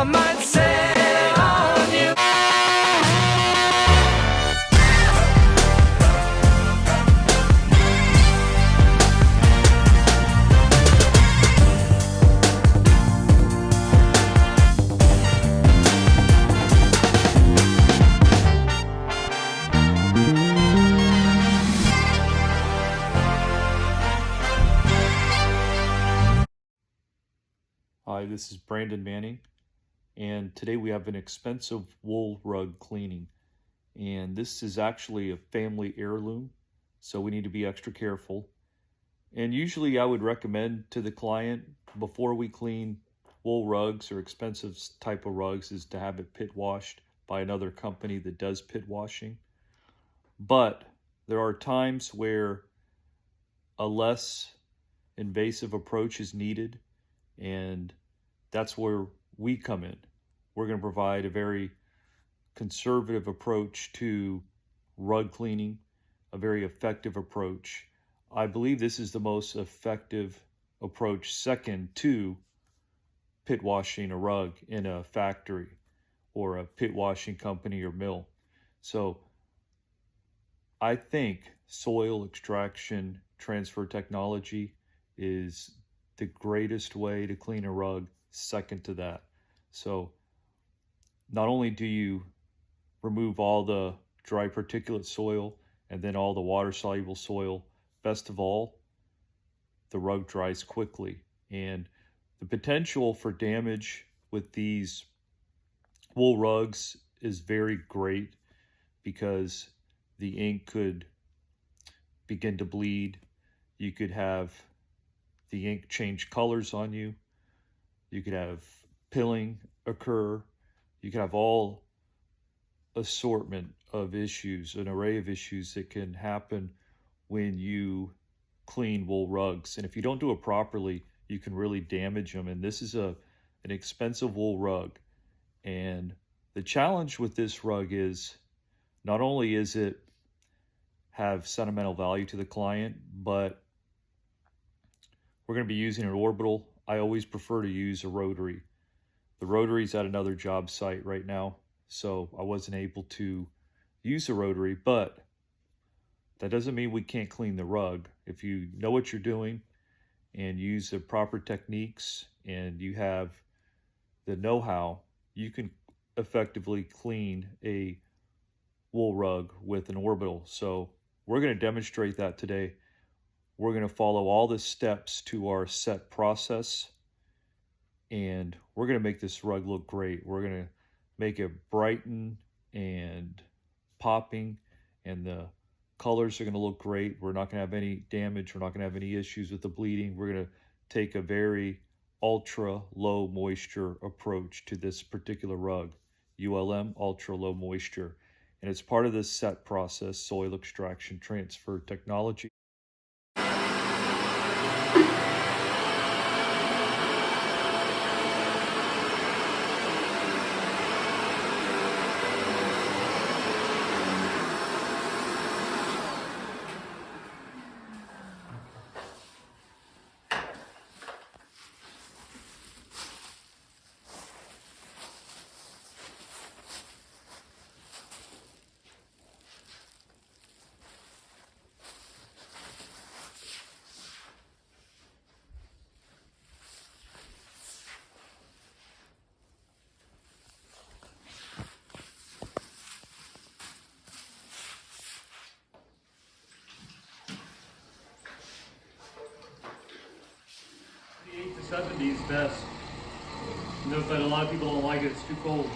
I might sail on you. Hi, this is Brandon Manning, and today we have an expensive wool rug cleaning. And this is actually a family heirloom, so we need to be extra careful. And usually I would recommend to the client before we clean wool rugs or expensive type of rugs is to have it pit washed by another company that does pit washing. But there are times where a less invasive approach is needed, and that's where we come in. We're going to provide a very conservative approach to rug cleaning, a very effective approach. I believe this is the most effective approach, second to pit washing a rug in a factory or a pit washing company or mill. So I think soil extraction transfer technology is the greatest way to clean a rug, second to that. So not only do you remove all the dry particulate soil and then all the water soluble soil, best of all, the rug dries quickly. And the potential for damage with these wool rugs is very great because the ink could begin to bleed. You could have the ink change colors on you. You could have pilling occur. You could have all assortment of issues, an array of issues that can happen when you clean wool rugs. And if you don't do it properly, you can really damage them. And this is an expensive wool rug. And the challenge with this rug is not only is it have sentimental value to the client, but we're going to be using an orbital. I always prefer to use a rotary. The rotary's at another job site right now, so I wasn't able to use a rotary, but that doesn't mean we can't clean the rug. If you know what you're doing and use the proper techniques and you have the know-how, you can effectively clean a wool rug with an orbital. So we're going to demonstrate that today. We're going to follow all the steps to our sett process, and we're going to make this rug look great. We're going to make it brighten and popping, and the colors are going to look great. We're not going to have any damage. We're not going to have any issues with the bleeding. We're going to take a very ultra low moisture approach to this particular rug, ULM, ultra low moisture. And it's part of this sett process, soil extraction transfer technology. The 8 to 70 is best. Note that a lot of people don't like it, it's too cold.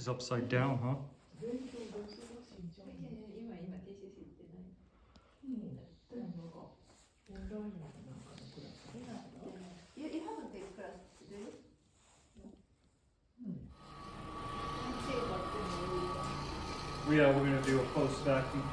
is upside down, huh? You haven't taken class, do you? Yeah, we're gonna do a post vacuum.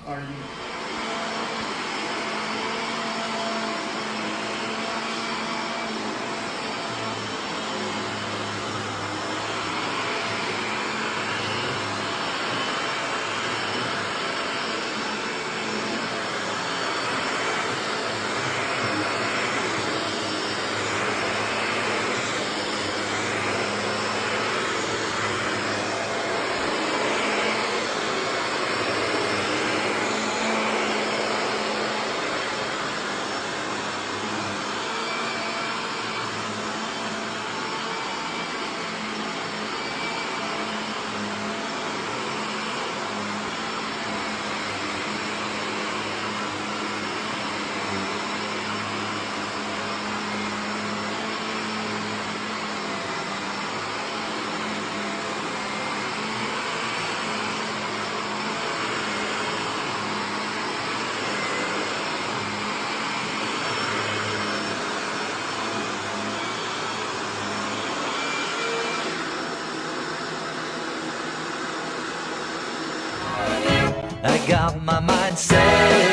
Are you? I got my mind set